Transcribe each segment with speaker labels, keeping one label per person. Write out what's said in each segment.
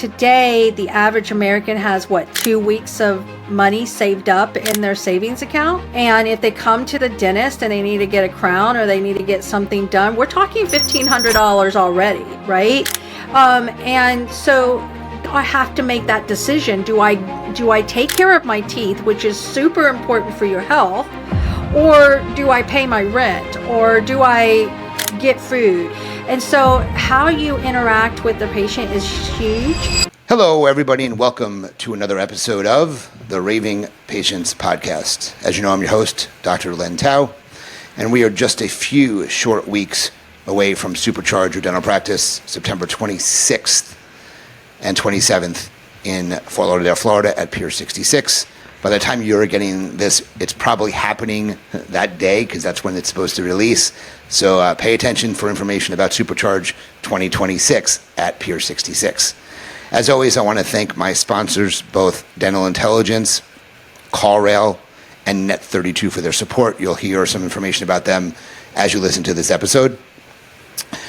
Speaker 1: Today, the average American has 2 weeks of money saved up in their savings account. And if they come to the dentist and they need to get a crown or they need to get something done, we're talking $1,500 already, right? And so I have to make that decision. Do I take care of my teeth, which is super important for your health, or do I pay my rent, or do I get food? And so how you interact with the patient is huge.
Speaker 2: Hello, everybody, and welcome to another episode of the Raving Patients Podcast. As you know, I'm your host, Dr. Len Tao, and we are just a few short weeks away from Supercharge Your Dental Practice, September 26th and 27th in Fort Lauderdale, Florida at Pier 66. By the time you're getting this, it's probably happening that day because that's when it's supposed to release. So pay attention for information about Supercharge 2026 at Pier 66. As always, I want to thank my sponsors, both Dental Intelligence, CallRail, and Net32 for their support. You'll hear some information about them as you listen to this episode.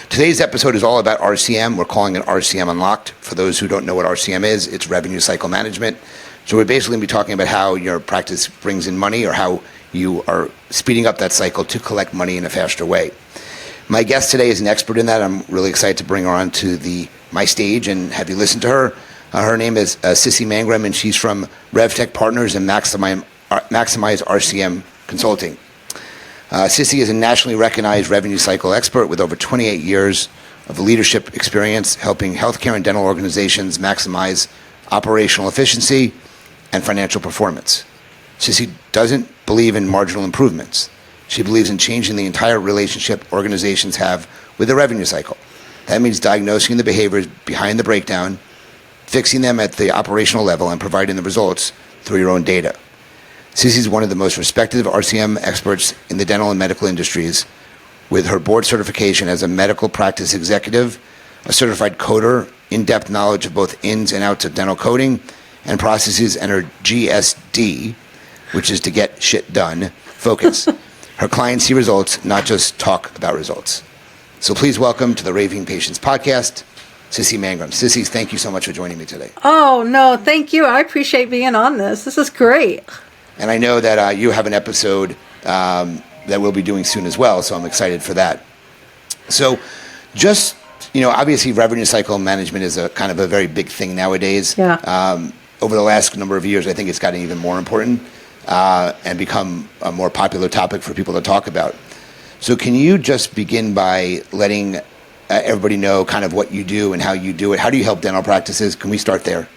Speaker 2: Today's episode is all about RCM. We're calling it RCM Unlocked. For those who don't know what RCM is, it's revenue cycle management. So we're basically going to be talking about how your practice brings in money or how you are speeding up that cycle to collect money in a faster way. My guest today is an expert in that. I'm really excited to bring her on to my stage and have you listen to her. Her name is Cissy Mangrum, and she's from RevTech Partners and Maximize RCM Consulting. Cissy is a nationally recognized revenue cycle expert with over 28 years of leadership experience helping healthcare and dental organizations maximize operational efficiency and financial performance. Cissy doesn't believe in marginal improvements. She believes in changing the entire relationship organizations have with the revenue cycle. That means diagnosing the behaviors behind the breakdown, fixing them at the operational level, and providing the results through your own data. Cissy is one of the most respected RCM experts in the dental and medical industries, with her board certification as a medical practice executive, a certified coder, in-depth knowledge of both ins and outs of dental coding and processes, and her GSD, which is to get shit done, focus. Her clients see results, not just talk about results. So please welcome to the Raving Patients Podcast, Cissy Mangrum. Cissy, thank you so much for joining me today.
Speaker 1: Oh, no, thank you. I appreciate being on this. This is great.
Speaker 2: And I know that you have an episode that we'll be doing soon as well, so I'm excited for that. So just, obviously revenue cycle management is a kind of a very big thing nowadays.
Speaker 1: Yeah.
Speaker 2: Over the last number of years, I think it's gotten even more important and become a more popular topic for people to talk about. So can you just begin by letting everybody know kind of what you do and how you do it? How do you help dental practices? Can we start there?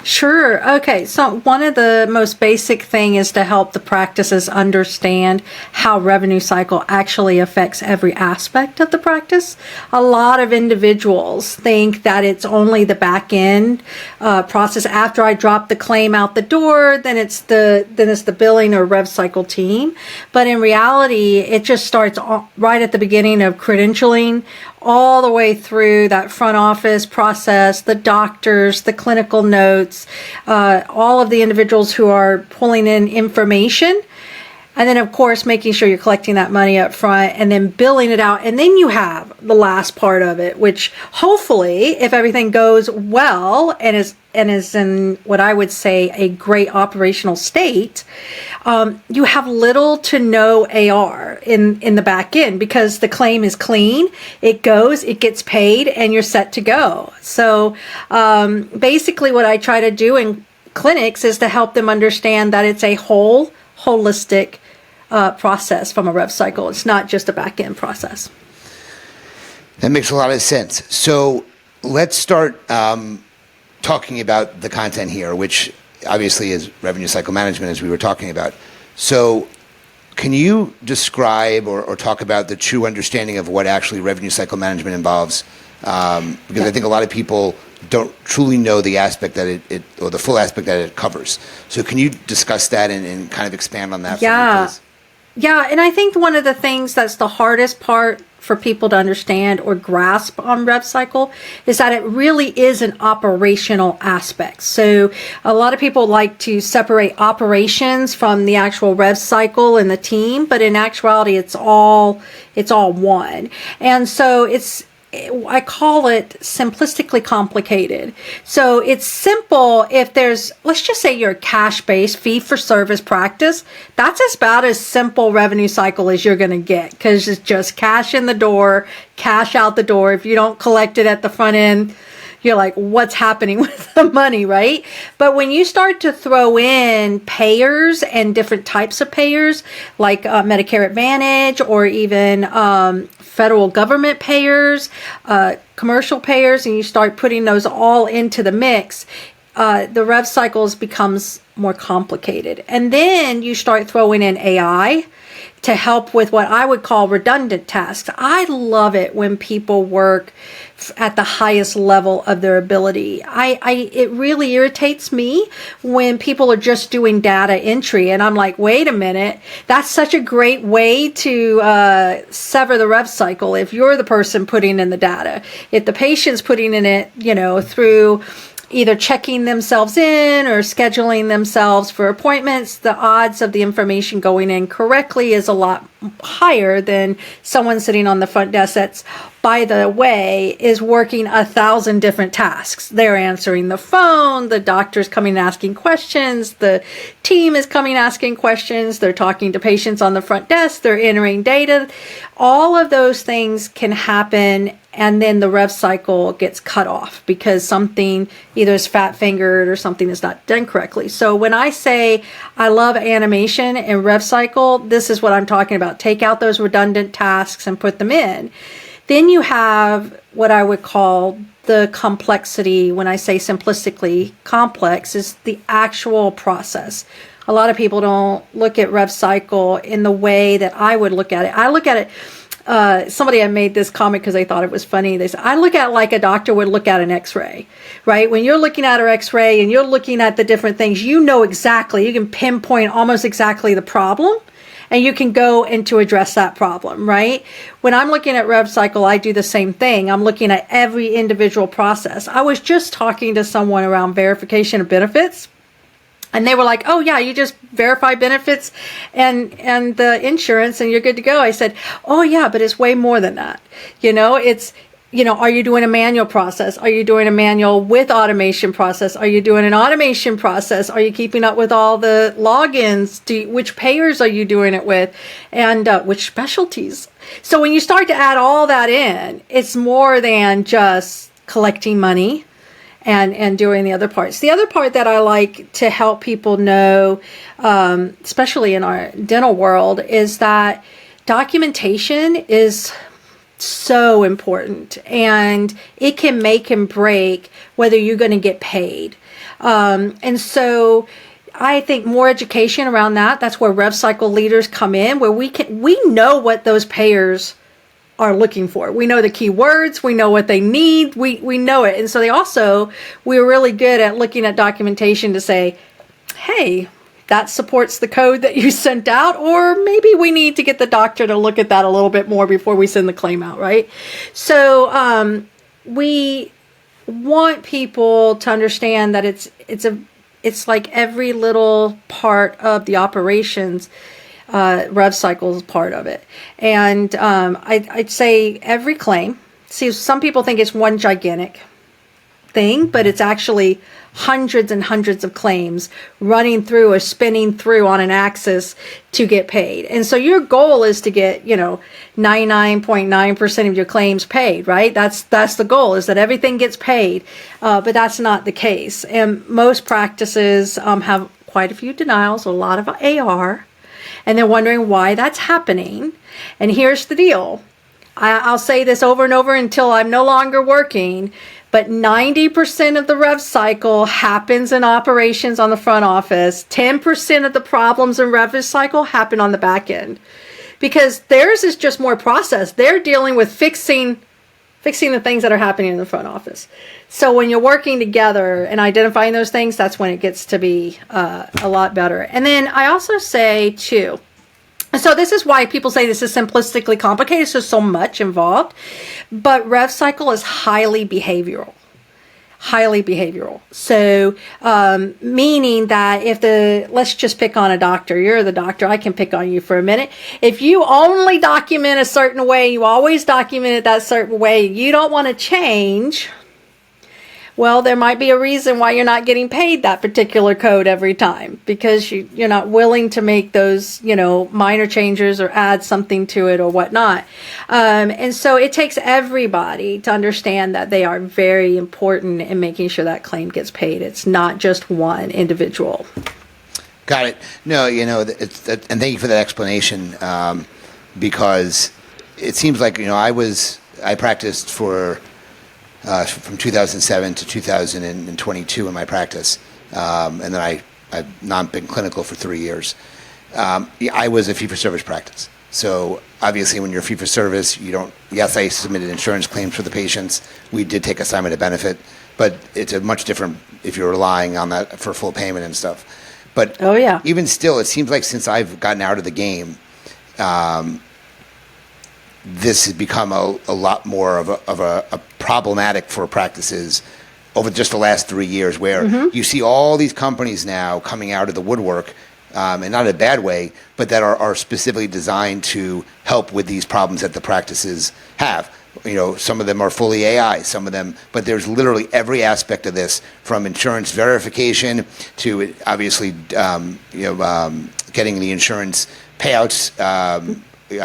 Speaker 1: Sure. Okay. So one of the most basic thing is to help the practices understand how revenue cycle actually affects every aspect of the practice. A lot of individuals think that it's only the back end process. After I drop the claim out the door, then it's the billing or rev cycle team. But in reality, it just starts right at the beginning of credentialing, all the way through that front office process, the doctors, the clinical notes, all of the individuals who are pulling in information. And then, of course, making sure you're collecting that money up front and then billing it out. And then you have the last part of it, which hopefully, if everything goes well and is in what I would say a great operational state, you have little to no AR in the back end because the claim is clean. It goes, it gets paid, and you're set to go. So basically what I try to do in clinics is to help them understand that it's a holistic process from a rev cycle. It's not just a back end process.
Speaker 2: That makes a lot of sense. So let's start talking about the content here, which obviously is revenue cycle management, as we were talking about. So can you describe or talk about the true understanding of what actually revenue cycle management involves? Because I think a lot of people don't truly know the aspect that it or the full aspect that it covers. So can you discuss that and kind of expand on that?
Speaker 1: Yeah. Yeah, and I think one of the things that's the hardest part for people to understand or grasp on rev cycle is that it really is an operational aspect. So a lot of people like to separate operations from the actual rev cycle and the team, but in actuality, it's all one. And so it's I call it simplistically complicated. So it's simple if there's, let's just say you're a cash-based fee-for-service practice. That's about as simple revenue cycle as you're going to get, because it's just cash in the door, cash out the door. If you don't collect it at the front end, you're like, what's happening with the money, right? But when you start to throw in payers and different types of payers, like Medicare Advantage, or even federal government payers, commercial payers, and you start putting those all into the mix, the rev cycles becomes more complicated. And then you start throwing in AI to help with what I would call redundant tasks. I love it when people work at the highest level of their ability. It really irritates me when people are just doing data entry, and I'm like, wait a minute, that's such a great way to sever the rev cycle. If you're the person putting in the data, if the patient's putting in it, through either checking themselves in or scheduling themselves for appointments, the odds of the information going in correctly is a lot higher than someone sitting on the front desk that's, by the way, is working 1,000 different tasks. They're answering the phone, the doctor's coming and asking questions, the team is coming asking questions, they're talking to patients on the front desk, they're entering data. All of those things can happen, and then the rev cycle gets cut off because something either is fat fingered or something is not done correctly. So when I say I love animation and rev cycle, this is what I'm talking about. Take out those redundant tasks and put them in. Then you have what I would call the complexity. When I say simplistically complex, is the actual process. A lot of people don't look at rev cycle in the way that I would look at it. I look at it, somebody had made this comment because they thought it was funny. They said, I look at it like a doctor would look at an x-ray, right? When you're looking at an x-ray and you're looking at the different things, you know exactly, you can pinpoint almost exactly the problem, and you can go and to address that problem, right? When I'm looking at rev cycle, I do the same thing. I'm looking at every individual process. I was just talking to someone around verification of benefits, and they were like, oh yeah, you just verify benefits and the insurance and you're good to go. I said, oh yeah, but it's way more than that. Are you doing a manual process? Are you doing a manual with automation process? Are you doing an automation process? Are you keeping up with all the logins? Which payers are you doing it with? And which specialties? So when you start to add all that in, it's more than just collecting money and doing the other parts. The other part that I like to help people know, especially in our dental world, is that documentation is so important, and it can make and break whether you're going to get paid. And so I think more education around that's where rev cycle leaders come in, where we know what those payers are looking for. We know the key words, we know what they need, we know it. And so we're really good at looking at documentation to say, hey, that supports the code that you sent out, or maybe we need to get the doctor to look at that a little bit more before we send the claim out, right? So we want people to understand that it's like every little part of the operations, rev cycle is part of it. And I'd say every claim, see, some people think it's one gigantic thing, but it's actually hundreds and hundreds of claims running through or spinning through on an axis to get paid. And so your goal is to get, 99.9% of your claims paid, right? That's the goal, is that everything gets paid. But that's not the case. And most practices have quite a few denials, a lot of AR, and they're wondering why that's happening. And here's the deal. I'll say this over and over until I'm no longer working, but 90% of the rev cycle happens in operations on the front office. 10% of the problems in rev cycle happen on the back end, because theirs is just more process. They're dealing with fixing the things that are happening in the front office. So when you're working together and identifying those things, that's when it gets to be a lot better. And then I also say too, so this is why people say this is simplistically complicated. There's so much involved, but rev cycle is highly behavioral. highly behavioral. So, meaning that let's just pick on a doctor. You're the doctor. I can pick on you for a minute. If you only document a certain way, you always document it that certain way, you don't want to change, well, there might be a reason why you're not getting paid that particular code every time, because you're not willing to make those, minor changes or add something to it or whatnot. And so it takes everybody to understand that they are very important in making sure that claim gets paid. It's not just one individual.
Speaker 2: Got it. No, and thank you for that explanation, because it seems like, I practiced from 2007 to 2022 in my practice, and then I've not been clinical for 3 years. I was a fee-for-service practice. So obviously when you're fee-for-service, yes, I submitted insurance claims for the patients. We did take assignment of benefit, but it's a much different if you're relying on that for full payment and stuff. But
Speaker 1: oh, yeah.
Speaker 2: Even still, it seems like since I've gotten out of the game, this has become a lot more of a problematic for practices over just the last 3 years, where you see all these companies now coming out of the woodwork, and not in a bad way, but that are specifically designed to help with these problems that the practices have. Some of them are fully AI, some of them, but there's literally every aspect of this, from insurance verification to obviously, getting the insurance payouts,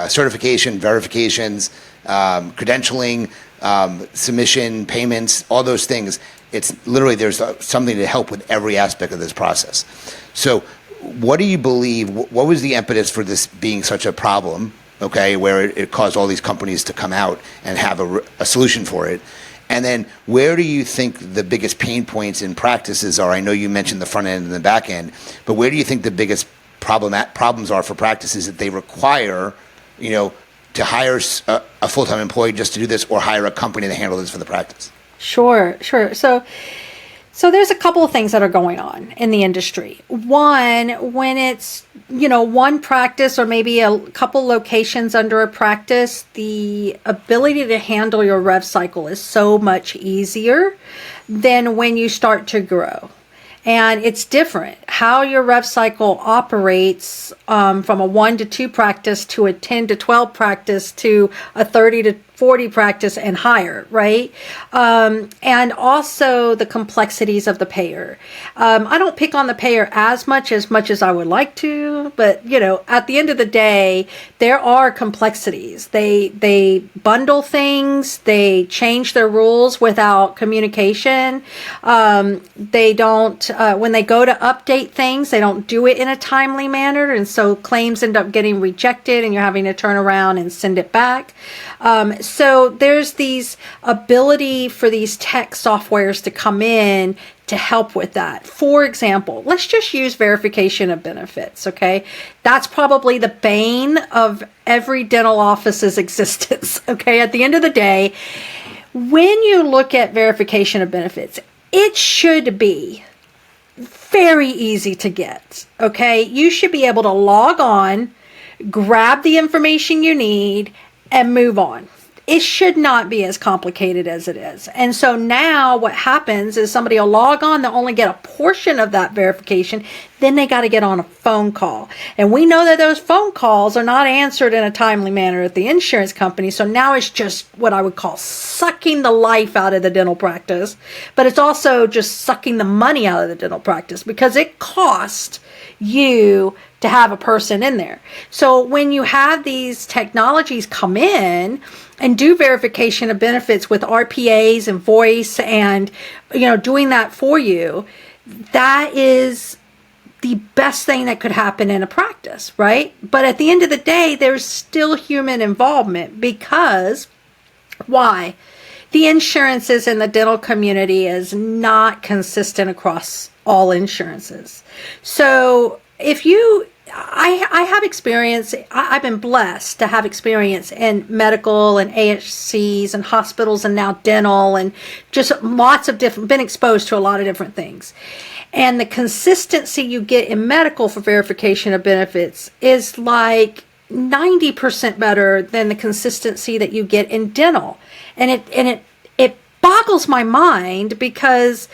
Speaker 2: certification, verifications, credentialing, submission, payments, all those things. It's literally, there's something to help with every aspect of this process. So what do you believe, what was the impetus for this being such a problem, okay, where it caused all these companies to come out and have a solution for it? And then where do you think the biggest pain points in practices are? I know you mentioned the front end and the back end, but where do you think the biggest problems are for practices that they require, to hire a full-time employee just to do this, or hire a company to handle this for the practice?
Speaker 1: Sure. So there's a couple of things that are going on in the industry. One, when it's, one practice or maybe a couple locations under a practice, the ability to handle your rev cycle is so much easier than when you start to grow. And it's different. How your rev cycle operates from a 1 to 2 practice to a 10 to 12 practice to a 30 to 40 practice and higher, right? And also the complexities of the payer. I don't pick on the payer as much as I would like to, but at the end of the day, there are complexities. They bundle things. They change their rules without communication. They don't, when they go to update things, they don't do it in a timely manner, and so claims end up getting rejected, and you're having to turn around and send it back. So there's these ability for these tech softwares to come in to help with that. For example, let's just use verification of benefits, okay? That's probably the bane of every dental office's existence, okay? At the end of the day, when you look at verification of benefits, it should be very easy to get, okay? You should be able to log on, grab the information you need, and move on. It should not be as complicated as it is. And so now what happens is somebody will log on, they'll only get a portion of that verification, then they got to get on a phone call. And we know that those phone calls are not answered in a timely manner at the insurance company. So now it's just what I would call sucking the life out of the dental practice, but it's also just sucking the money out of the dental practice, because it costs you to have a person in there. So when you have these technologies come in and do verification of benefits with RPAs and voice and, doing that for you, that is the best thing that could happen in a practice, right? But at the end of the day, there's still human involvement, because why? The insurances in the dental community is not consistent across all insurances. So I have experience, I've been blessed to have experience in medical and AHCs and hospitals and now dental, and just been exposed to a lot of different things. And the consistency you get in medical for verification of benefits is like 90% better than the consistency that you get in dental. And it boggles my mind because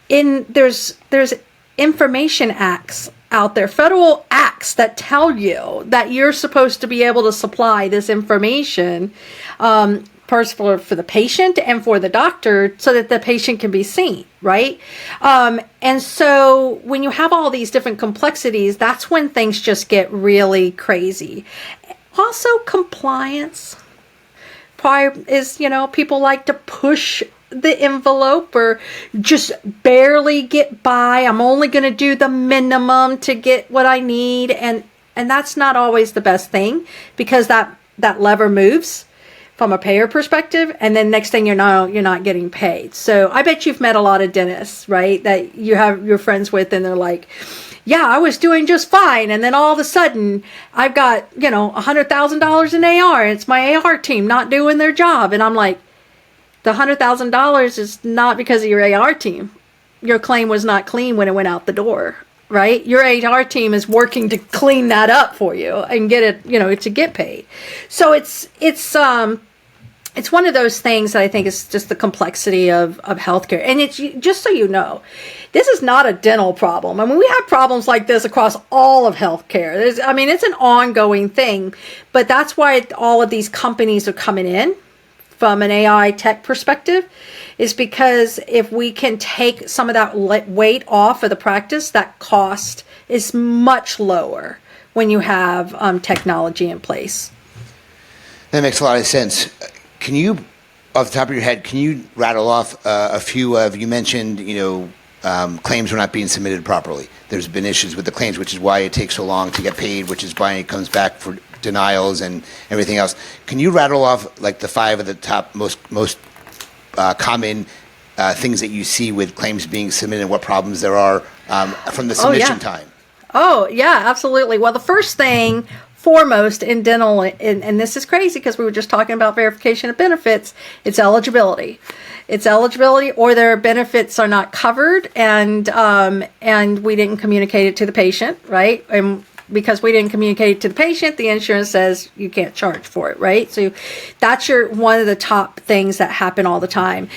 Speaker 1: there's information acts out there, federal acts that tell you that you're supposed to be able to supply this information, first for the patient and for the doctor, so that the patient can be seen, right? And so when you have all these different complexities, that's when things just get really crazy. Also, compliance is, people like to push the envelope or just barely get by. I'm only going to do the minimum to get what I need. And that's not always the best thing, because that lever moves from a payer perspective, and then next thing you're not getting paid. So I bet you've met a lot of dentists, right, that you have your friends with, and they're like, yeah, I was doing just fine, and then all of a sudden I've got $100,000 in AR. It's my AR team not doing their job. And I'm like, the $100,000 is not because of your AR team. Your claim was not clean when it went out the door, right? Your AR team is working to clean that up for you and get it, to get paid. So it's one of those things that I think is just the complexity of healthcare. And it's, just so you know, this is not a dental problem. I mean, we have problems like this across all of healthcare. It's an ongoing thing, but that's why all of these companies are coming in from an AI tech perspective, is because if we can take some of that weight off of the practice, that cost is much lower when you have technology in place.
Speaker 2: That makes a lot of sense. Can you, off the top of your head, rattle off a few of, you mentioned, claims were not being submitted properly. There's been issues with the claims, which is why it takes so long to get paid, which is why it comes back for denials and everything else. Can you rattle off like the 5 of the top most common things that you see with claims being submitted and what problems there are from the submission time? Oh,
Speaker 1: yeah, absolutely. Well, the first thing foremost in dental, and this is crazy because we were just talking about verification of benefits, it's eligibility. It's eligibility, or their benefits are not covered, and we didn't communicate it to the patient, right? And because we didn't communicate it to the patient, the insurance says you can't charge for it, right? So that's one of the top things that happen all the time.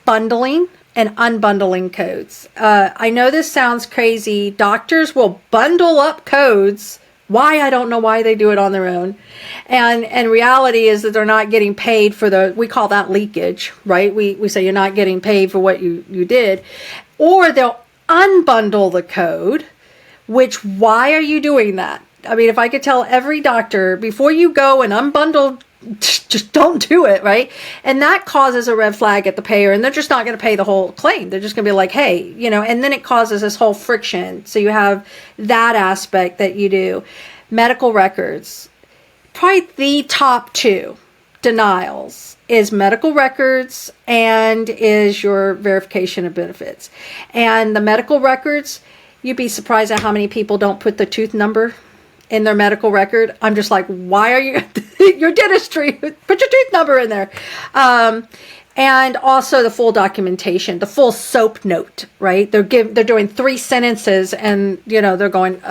Speaker 1: Bundling and unbundling codes. I know this sounds crazy. Doctors will bundle up codes. Why? I don't know why they do it on their own. And reality is that they're not getting paid for we call that leakage, right? We say you're not getting paid for what you did. Or they'll unbundle the code, which, why are you doing that? I mean, if I could tell every doctor, before you go and unbundle, just don't do it, right? And that causes a red flag at the payer, and they're just not going to pay the whole claim. They're just going to be like, hey, and then it causes this whole friction. So you have that aspect that you do. Medical records. Probably the top 2 denials is medical records and is your verification of benefits. And the medical records, you'd be surprised at how many people don't put the tooth number in their medical record. I'm just like, why are you, your dentistry, put your tooth number in there. And also the full documentation, the full SOAP note, right? They're doing 3 sentences and, they're going,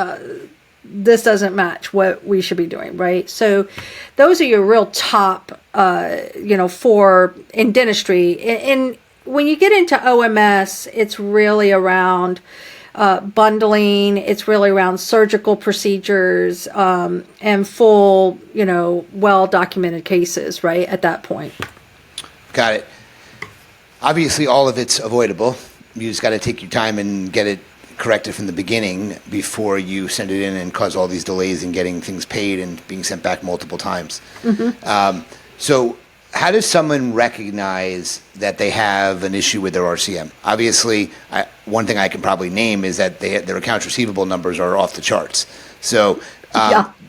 Speaker 1: this doesn't match what we should be doing, right? So those are your real top, for in dentistry. And when you get into OMS, it's really around bundling. It's really around surgical procedures and full, well-documented cases, right, at that point.
Speaker 2: Got it. Obviously, all of it's avoidable. You just got to take your time and get it corrected from the beginning before you send it in and cause all these delays in getting things paid and being sent back multiple times. Mm-hmm. So how does someone recognize that they have an issue with their RCM? Obviously, one thing I can probably name is that their accounts receivable numbers are off the charts. So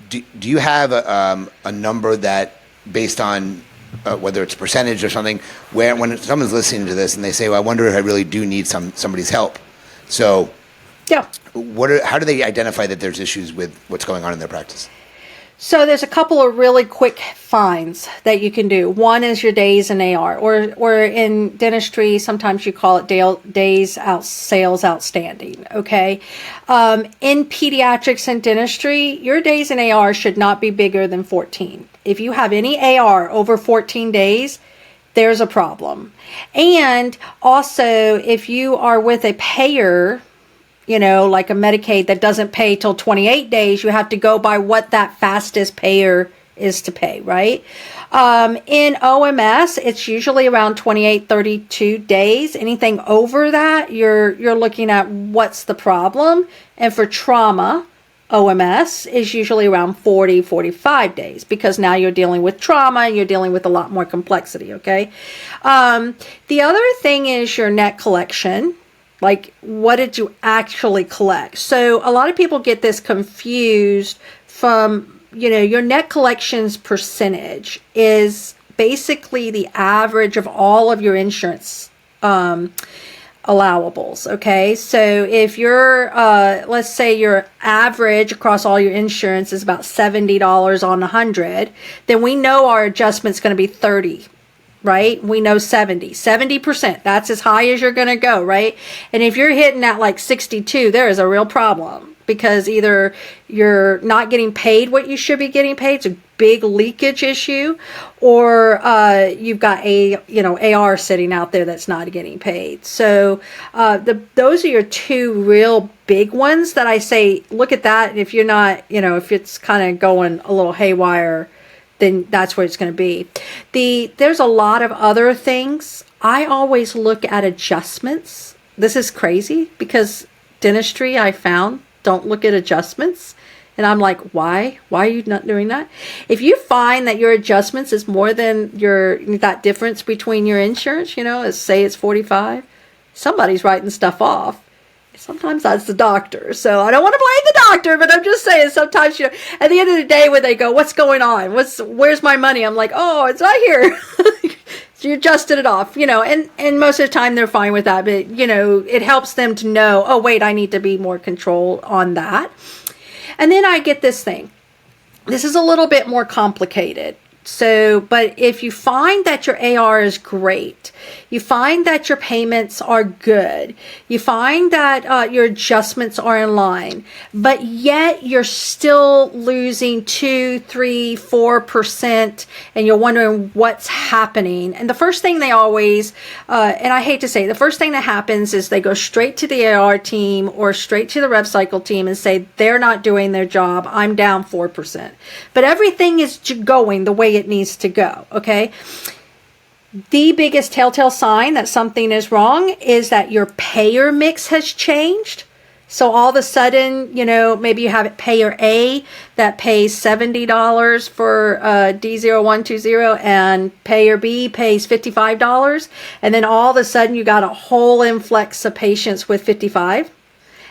Speaker 2: do you have a number that, based on whether it's percentage or something, where when someone's listening to this and they say, well, I wonder if I really do need somebody's help. So how do they identify that there's issues with what's going on in their practice?
Speaker 1: So there's a couple of really quick finds that you can do. One is your days in AR, or in dentistry, sometimes you call it days out sales outstanding. Okay. In pediatrics and dentistry, your days in AR should not be bigger than 14. If you have any AR over 14 days, there's a problem. And also, if you are with a payer, like a Medicaid that doesn't pay till 28 days, you have to go by what that fastest payer is to pay, right? In OMS, it's usually around 28, 32 days. Anything over that, you're looking at what's the problem. And for trauma, OMS is usually around 40, 45 days, because now you're dealing with trauma and you're dealing with a lot more complexity, okay? The other thing is your net collection. Like, what did you actually collect? So a lot of people get this confused from, your net collections percentage is basically the average of all of your insurance allowables, okay? So if you're, let's say your average across all your insurance is about $70 on 100, then we know our adjustment's going to be 30, right? We know 70%. That's as high as you're going to go, right? And if you're hitting at like 62, there is a real problem, because either you're not getting paid what you should be getting paid, it's a big leakage issue, or you've got AR sitting out there that's not getting paid. So those are your two real big ones that I say, look at that. And if you're not, if it's kind of going a little haywire, then that's where it's going to be. There's a lot of other things. I always look at adjustments. This is crazy, because dentistry, I found, don't look at adjustments. And I'm like, why? Why are you not doing that? If you find that your adjustments is more than that difference between your insurance, say it's 45, somebody's writing stuff off. Sometimes that's the doctor. So I don't want to blame the doctor, but I'm just saying, sometimes, at the end of the day, when they go, what's going on? Where's my money? I'm like, oh, it's right here. So you adjusted it off, and most of the time they're fine with that. But, it helps them to know, oh, wait, I need to be more control on that. And then I get this thing. This is a little bit more complicated. So, but if you find that your AR is great, you find that your payments are good, you find that your adjustments are in line, but yet you're still losing 2, 3, 4%, and you're wondering what's happening. And the first thing they always, and I hate to say, the first thing that happens is they go straight to the AR team or straight to the RevCycle team and say, they're not doing their job, I'm down 4%. But everything is going the way it needs to go, okay? The biggest telltale sign that something is wrong is that your payer mix has changed. So all of a sudden, maybe you have payer A that pays $70 for D0120 and payer B pays $55. And then all of a sudden you got a whole influx of patients with 55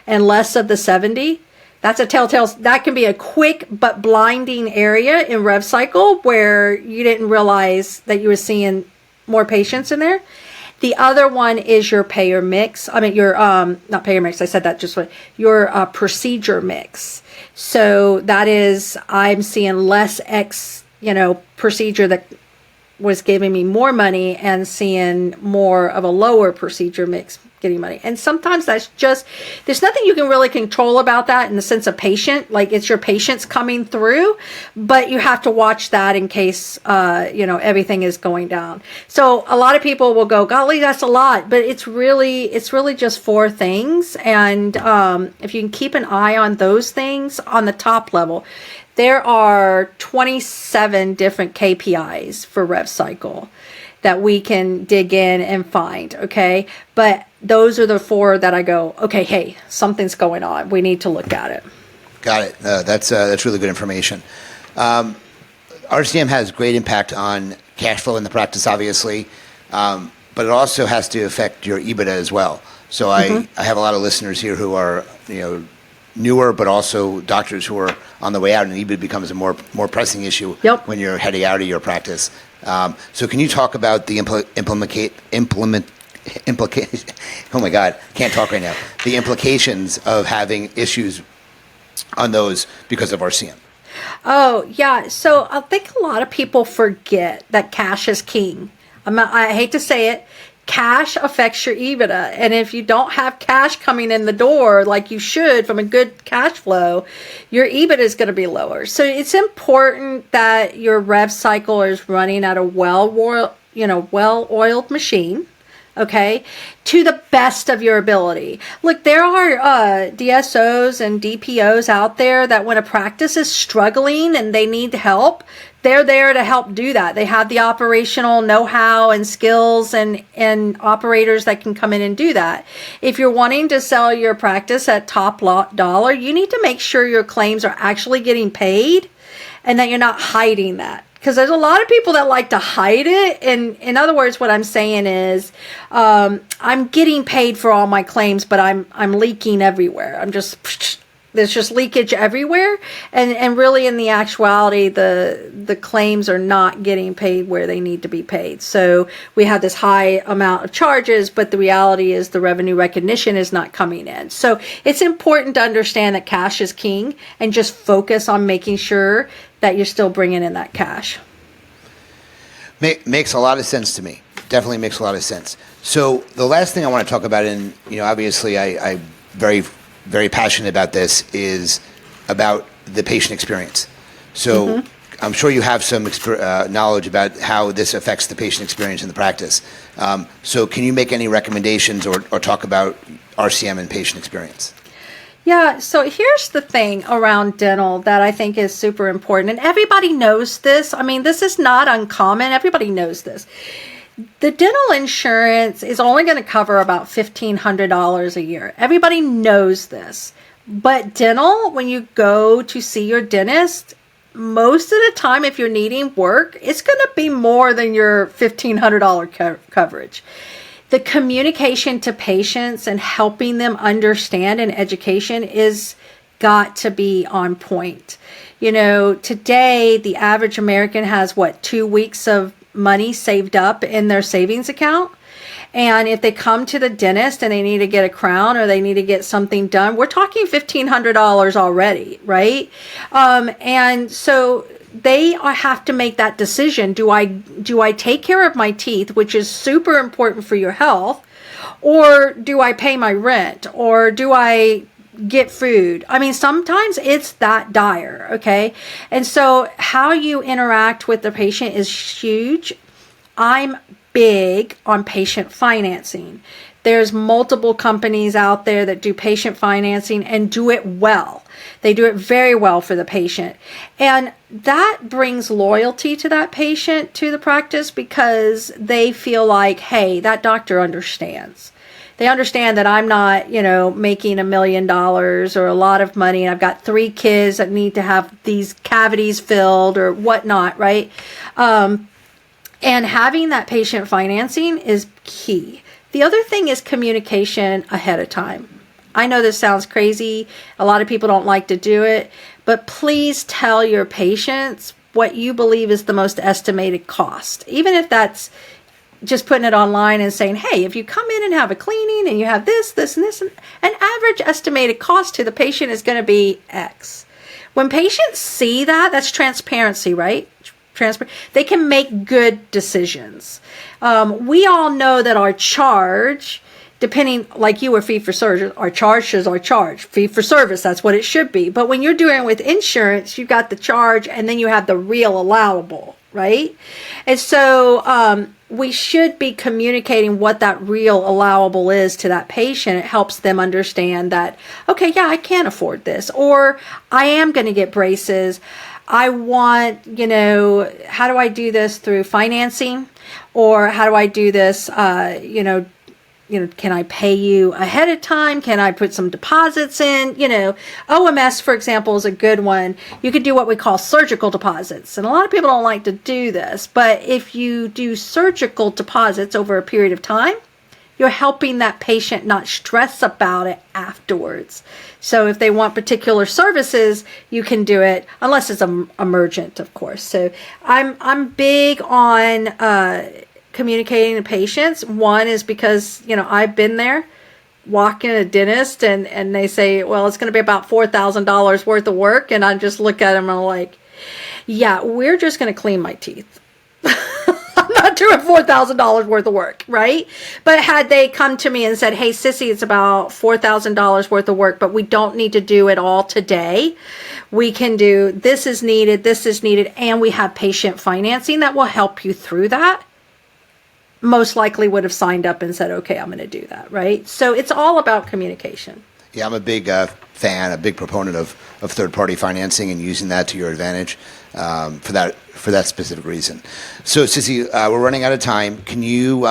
Speaker 1: and less of the 70. That's a telltale. That can be a quick but blinding area in RevCycle where you didn't realize that you were seeing more patients in there. The other one is your payer mix. I mean, your not payer mix. I said that just what your procedure mix. So that is, I'm seeing less procedure that was giving me more money and seeing more of a lower procedure mix getting money. And sometimes that's just, there's nothing you can really control about that in the sense of patient, like it's your patients coming through, but you have to watch that in case, everything is going down. So a lot of people will go, golly, that's a lot, but it's really just 4 things. And if you can keep an eye on those things on the top level, there are 27 different KPIs for RevCycle that we can dig in and find, okay? But those are the 4 that I go, okay, hey, something's going on. We need to look at it.
Speaker 2: Got it. That's really good information. RCM has great impact on cash flow in the practice, obviously, but it also has to affect your EBITDA as well. So I have a lot of listeners here who are, newer, but also doctors who are on the way out, and EBITDA becomes a more pressing issue when you're heading out of your practice. So can you talk about the oh my God, can't talk right now. The implications of having issues on those because of RCM?
Speaker 1: Oh, yeah. So I think a lot of people forget that cash is king. I hate to say it. Cash affects your EBITDA. And if you don't have cash coming in the door like you should from a good cash flow, your EBITDA is going to be lower. So it's important that your RevCycle is running at a well-oiled machine, okay, to the best of your ability. Look, there are DSOs and DPOs out there that when a practice is struggling and they need help, they're there to help do that. They have the operational know-how and skills and operators that can come in and do that. If you're wanting to sell your practice at top dollar, you need to make sure your claims are actually getting paid and that you're not hiding that. Because there's a lot of people that like to hide it. And in other words, what I'm saying is, I'm getting paid for all my claims, but I'm leaking everywhere. There's just leakage everywhere. And really in the actuality, the claims are not getting paid where they need to be paid. So we have this high amount of charges, but the reality is the revenue recognition is not coming in. So it's important to understand that cash is king and just focus on making sure that you're still bringing in that cash.
Speaker 2: Makes a lot of sense to me. Definitely makes a lot of sense. So the last thing I want to talk about, and obviously I'm very, very passionate about this, is about the patient experience. So I'm sure you have some knowledge about how this affects the patient experience in the practice. So can you make any recommendations or talk about RCM and patient experience?
Speaker 1: Yeah, so here's the thing around dental that I think is super important, and everybody knows this. I mean, this is not uncommon. Everybody knows this. The dental insurance is only going to cover about $1,500 a year. Everybody knows this. But dental, when you go to see your dentist, most of the time, if you're needing work, it's going to be more than your $1,500 coverage. The communication to patients and helping them understand and education is got to be on point. Today, the average American has 2 weeks of money saved up in their savings account. And if they come to the dentist and they need to get a crown or they need to get something done, we're talking $1,500 already, right? And so they have to make that decision. Do I take care of my teeth, which is super important for your health, or do I pay my rent, or do I get food? I mean, sometimes it's that dire, okay? And so how you interact with the patient is huge. I'm big on patient financing. There's multiple companies out there that do patient financing and do it well. They do it very well for the patient. And that brings loyalty to that patient, to the practice, because they feel like, hey, that doctor understands. They understand that I'm not, making $1 million or a lot of money, and I've got 3 kids that need to have these cavities filled or whatnot, right? And having that patient financing is key. The other thing is communication ahead of time. I know this sounds crazy. A lot of people don't like to do it, but please tell your patients what you believe is the most estimated cost. Even if that's just putting it online and saying, hey, if you come in and have a cleaning and you have this, and this, an average estimated cost to the patient is going to be X. When patients see that, that's transparency, right? They can make good decisions. We all know that our charge, depending, like you were fee for service, our charge is our charge. Fee for service, that's what it should be. But when you're doing it with insurance, you've got the charge and then you have the real allowable, right? And so we should be communicating what that real allowable is to that patient. It helps them understand that, okay, yeah, I can afford this, or I am going to get braces. I want, how do I do this through financing? Or how do I do this, can I pay you ahead of time? Can I put some deposits in? OMS, for example, is a good one. You could do what we call surgical deposits. And a lot of people don't like to do this. But if you do surgical deposits over a period of time, you're helping that patient not stress about it afterwards. So if they want particular services, you can do it, unless it's emergent, of course. So I'm big on communicating to patients. One is because, I've been there, walking a dentist, and they say, well, it's going to be about $4,000 worth of work. And I just look at them and I'm like, yeah, we're just going to clean my teeth. I'm not doing $4,000 worth of work, right? But had they come to me and said, hey, Cissy, it's about $4,000 worth of work, but we don't need to do it all today. We can do this is needed, and we have patient financing that will help you through that. most likely would have signed up and said, okay, I'm going to do that, right? So it's all about communication.
Speaker 2: Yeah, I'm a big fan, a big proponent of third-party financing and using that to your advantage for that specific reason. So, Cissy, we're running out of time. Can you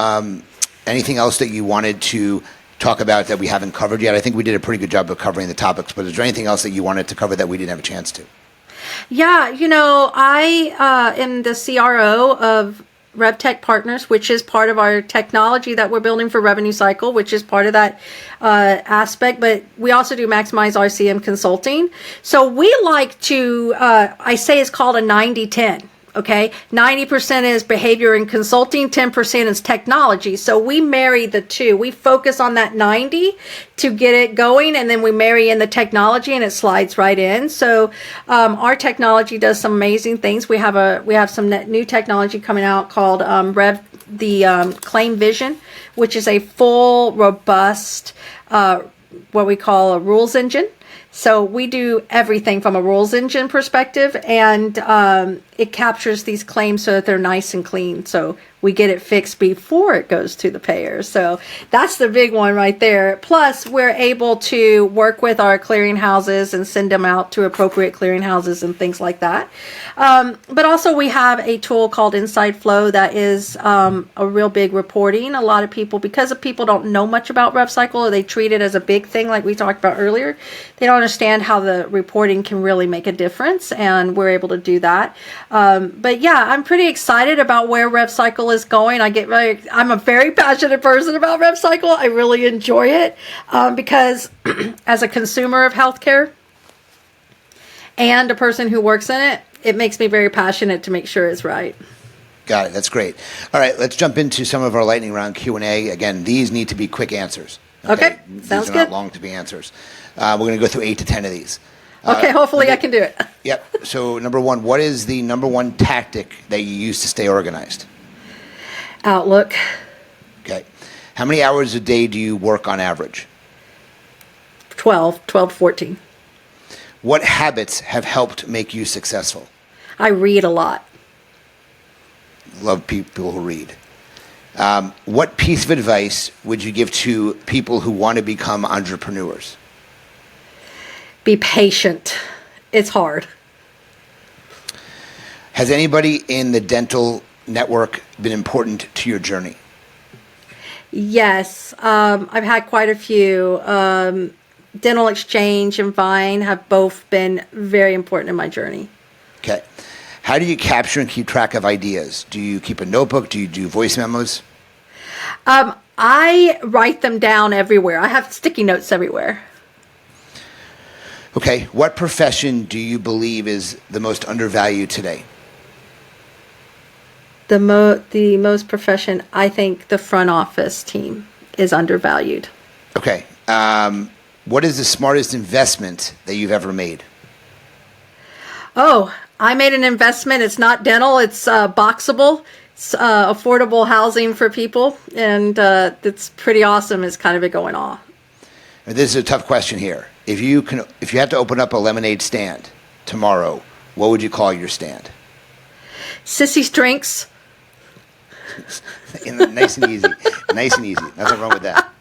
Speaker 2: anything else that you wanted to talk about that we haven't covered yet? I think we did a pretty good job of covering the topics, but is there anything else that you wanted to cover that we didn't have a chance to?
Speaker 1: Yeah, I am the CRO of RevTech Partners, which is part of our technology that we're building for revenue cycle, which is part of that aspect. But we also do maximize RCM consulting. So we like to, I say it's called a 90-10. Okay, 90% is behavior and consulting, 10% is technology. So we marry the two. We focus on that 90 to get it going, and then we marry in the technology, and it slides right in. So our technology does some amazing things. We have some new technology coming out called Claim Vision, which is a full, robust, what we call a rules engine. So we do everything from a rules engine perspective, and it captures these claims so that they're nice and clean. So we get it fixed before it goes to the payer. So that's the big one right there. Plus, we're able to work with our clearinghouses and send them out to appropriate clearinghouses and things like that. But also we have a tool called Inside Flow that is a real big reporting. A lot of people, because of people don't know much about RevCycle, or they treat it as a big thing like we talked about earlier, they don't understand how the reporting can really make a difference, and we're able to do that. But yeah, I'm pretty excited about where RevCycle is going. I'm a very passionate person about RevCycle. I really enjoy it because as a consumer of healthcare and a person who works in it, it makes me very passionate to make sure it's right.
Speaker 2: Got it. That's great. All right, let's jump into some of our lightning round Q&A. Again, these need to be quick answers.
Speaker 1: Okay,
Speaker 2: These
Speaker 1: sounds
Speaker 2: are
Speaker 1: good.
Speaker 2: not long to be answers. We're going to go through 8 to 10 of these.
Speaker 1: Okay, hopefully I can do it.
Speaker 2: Yep. So number one, what is the number one tactic that you use to stay organized?
Speaker 1: Outlook.
Speaker 2: Okay. How many hours a day do you work on average?
Speaker 1: 12 to 14.
Speaker 2: What habits have helped make you successful?
Speaker 1: I read a lot.
Speaker 2: Love people who read. What piece of advice would you give to people who want to become entrepreneurs?
Speaker 1: Be patient. It's hard.
Speaker 2: Has anybody in the dental network been important to your journey?
Speaker 1: Yes. I've had quite a few. Dental Exchange and Vine have both been very important in my journey.
Speaker 2: Okay. How do you capture and keep track of ideas? Do you keep a notebook? Do you do voice memos?
Speaker 1: I write them down everywhere. I have sticky notes everywhere.
Speaker 2: Okay. What profession do you believe is the most undervalued today?
Speaker 1: The most profession, I think the front office team is undervalued.
Speaker 2: Okay. What is the smartest investment that you've ever made?
Speaker 1: Oh, I made an investment. It's not dental. It's boxable. It's affordable housing for people. And it's pretty awesome. It's kind of been going on.
Speaker 2: This is a tough question here. If you had to open up a lemonade stand tomorrow, what would you call your stand?
Speaker 1: Cissy's Drinks.
Speaker 2: Nice and easy. Nice and easy. Nothing wrong with that.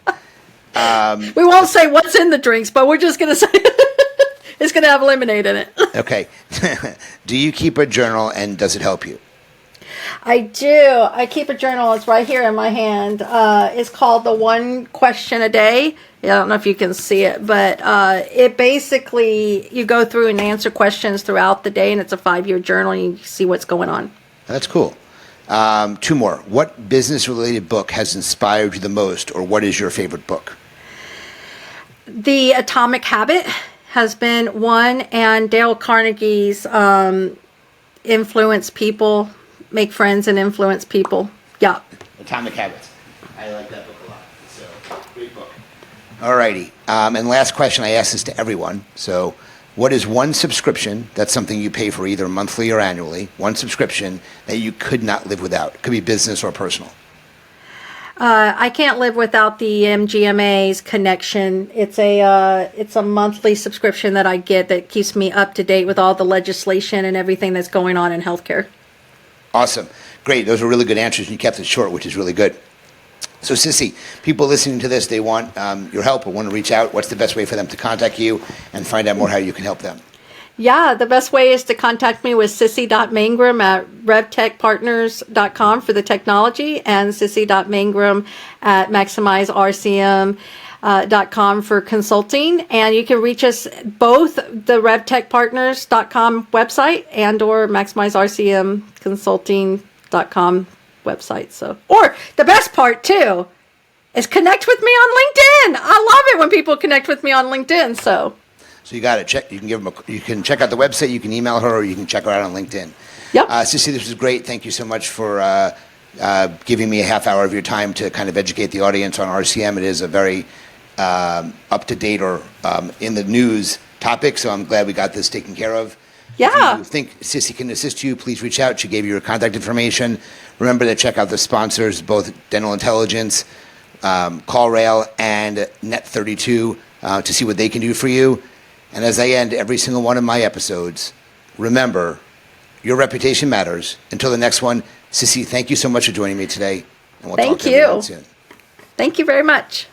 Speaker 1: We won't say what's in the drinks, but we're just going to say it's going to have lemonade in it.
Speaker 2: Okay. Do you keep a journal, and does it help you?
Speaker 1: I do. I keep a journal. It's right here in my hand. It's called the One Question a Day. I don't know if you can see it, but it basically, you go through and answer questions throughout the day, and it's a 5-year journal, and you see what's going on.
Speaker 2: That's cool. 2 more. What business-related book has inspired you the most, or what is your favorite book?
Speaker 1: The Atomic Habit has been one, and Dale Carnegie's Influence People, Make Friends and Influence People. Yeah.
Speaker 2: Atomic Habits. I like that book a lot. So, great book. All righty. And last question, I ask this to everyone. So, what is one subscription, that's something you pay for either monthly or annually, one subscription that you could not live without? It could be business or personal.
Speaker 1: I can't live without the MGMA's connection. It's a monthly subscription that I get that keeps me up to date with all the legislation and everything that's going on in healthcare.
Speaker 2: Awesome. Great. Those were really good answers, and you kept it short, which is really good. So, Cissy, people listening to this, they want your help or want to reach out. What's the best way for them to contact you and find out more how you can help them?
Speaker 1: Yeah, the best way is to contact me with cissy.mangrum at revtechpartners.com for the technology, and cissy.mangrum at maximizercm.com for consulting. And you can reach us both the revtechpartners.com website and or maximizercmconsulting.com website. So, or the best part too is connect with me on LinkedIn. I love it when people connect with me on LinkedIn. So
Speaker 2: you got to check. You can you can check out the website. You can email her, or you can check her out on LinkedIn.
Speaker 1: Yep.
Speaker 2: Cissy, this was great. Thank you so much for giving me a half hour of your time to kind of educate the audience on RCM. It is a very up to date or in the news topic. So I'm glad we got this taken care of.
Speaker 1: Yeah.
Speaker 2: If you think Cissy can assist you, please reach out. She gave you her contact information. Remember to check out the sponsors, both Dental Intelligence, CallRail, and Net32 to see what they can do for you. And as I end every single one of my episodes, remember, your reputation matters. Until the next one, Cissy, thank you so much for joining me today. And we'll talk to everyone soon.
Speaker 1: Thank you very much.